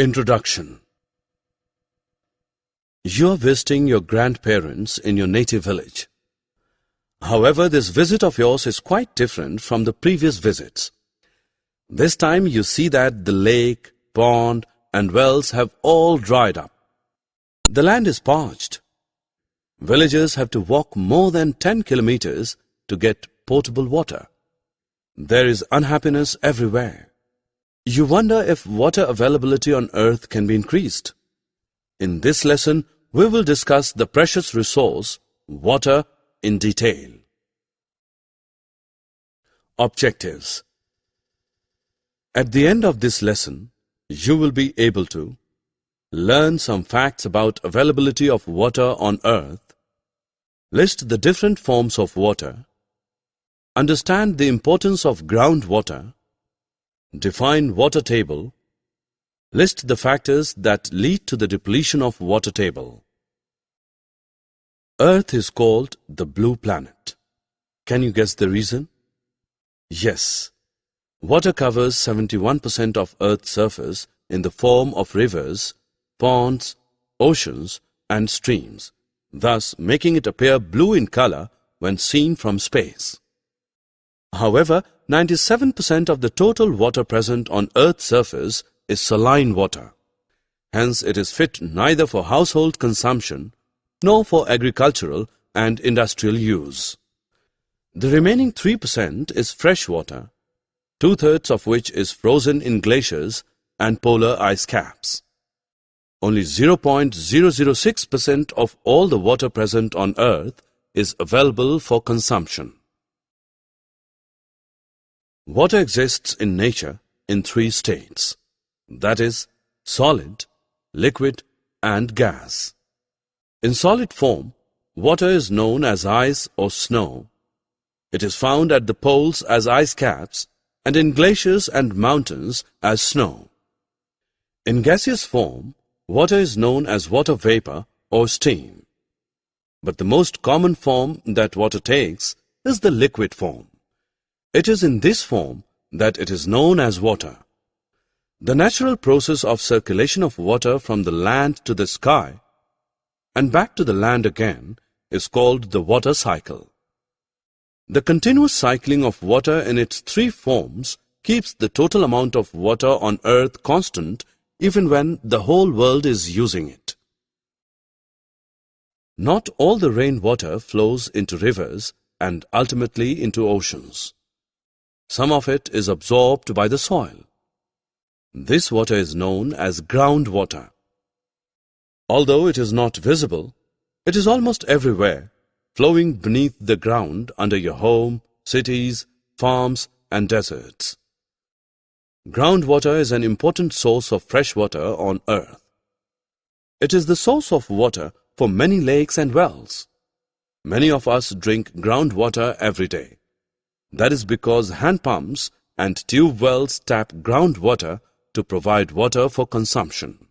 Introduction. You are visiting your grandparents in your native village. However, this visit of yours is quite different from the previous visits. This time you see that the lake, pond, and wells have all dried up. The land is parched. Villagers have to walk more than 10 kilometers to get potable water. There is unhappiness everywhere. You wonder if water availability on earth can be increased. In this lesson, we will discuss the precious resource, water, in detail. Objectives. At the end of this lesson, you will be able to learn some facts about availability of water on earth, list the different forms of water, understand the importance of groundwater, define water table, list the factors that lead to the depletion of water table. Earth is called the blue planet. Can you guess the reason? Yes. Water covers 71% of Earth's surface in the form of rivers, ponds, oceans, and streams, thus making it appear blue in color when seen from space. However, 97% of the total water present on Earth's surface is saline water. Hence, it is fit neither for household consumption nor for agricultural and industrial use. The remaining 3% is fresh water, 2/3 of which is frozen in glaciers and polar ice caps. Only 0.006% of all the water present on Earth is available for consumption. Water exists in nature in 3 states, that is, solid, liquid, and gas. In solid form, water is known as ice or snow. It is found at the poles as ice caps and in glaciers and mountains as snow. In gaseous form, water is known as water vapor or steam. But the most common form that water takes is the liquid form. It is in this form that it is known as water. The natural process of circulation of water from the land to the sky and back to the land again is called the water cycle. The continuous cycling of water in its 3 forms keeps the total amount of water on earth constant even when the whole world is using it. Not all the rainwater flows into rivers and ultimately into oceans. Some of it is absorbed by the soil. This water is known as groundwater. Although it is not visible, it is almost everywhere, flowing beneath the ground under your home, cities, farms, and deserts. Groundwater is an important source of fresh water on earth. It is the source of water for many lakes and wells. Many of us drink groundwater every day. That is because hand pumps and tube wells tap groundwater to provide water for consumption.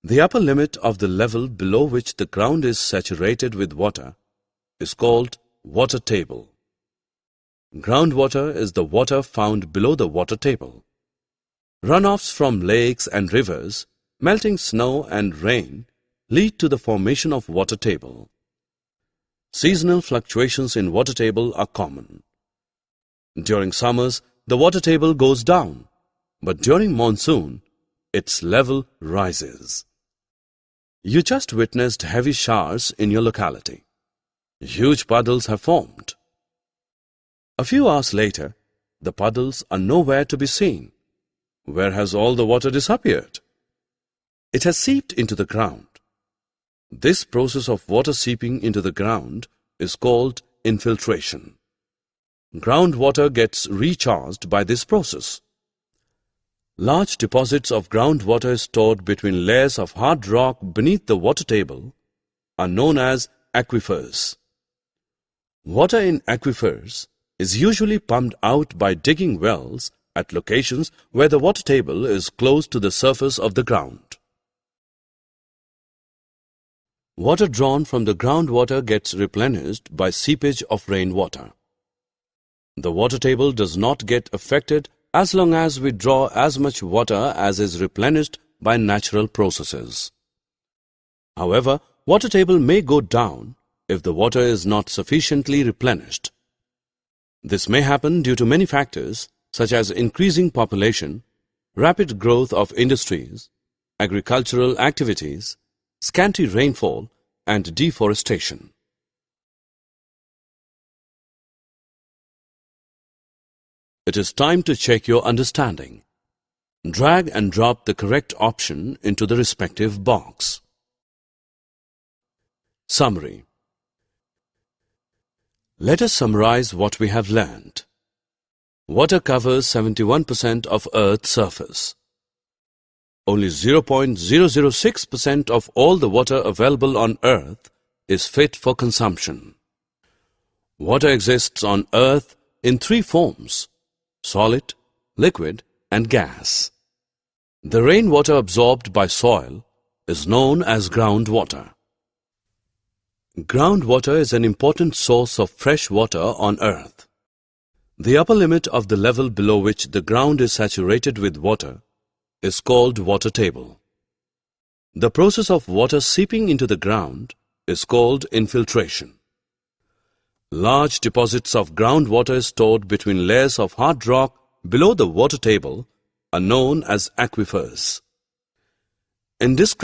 The upper limit of the level below which the ground is saturated with water is called water table. Groundwater is the water found below the water table. Runoffs from lakes and rivers, melting snow and rain lead to the formation of water table. Seasonal fluctuations in water table are common. During summers, the water table goes down, but during monsoon, its level rises. You just witnessed heavy showers in your locality. Huge puddles have formed. A few hours later, the puddles are nowhere to be seen. Where has all the water disappeared? It has seeped into the ground. This process of water seeping into the ground is called infiltration. Groundwater gets recharged by this process. Large deposits of groundwater stored between layers of hard rock beneath the water table are known as aquifers. Water in aquifers is usually pumped out by digging wells at locations where the water table is close to the surface of the ground. Water drawn from the groundwater gets replenished by seepage of rainwater. The water table does not get affected as long as we draw as much water as is replenished by natural processes. However, water table may go down if the water is not sufficiently replenished. This may happen due to many factors such as increasing population, rapid growth of industries, agricultural activities, scanty rainfall, and deforestation. It is time to check your understanding. Drag and drop the correct option into the respective box. Summary. Let us summarize what we have learned. Water covers 71% of Earth's surface. Only 0.006% of all the water available on Earth is fit for consumption. Water exists on Earth in three forms: solid, liquid, and gas. The rainwater absorbed by soil is known as groundwater. Groundwater is an important source of fresh water on Earth. The upper limit of the level below which the ground is saturated with water is called water table. The process of water seeping into the ground is called infiltration. Large deposits of groundwater stored between layers of hard rock below the water table are known as aquifers. In this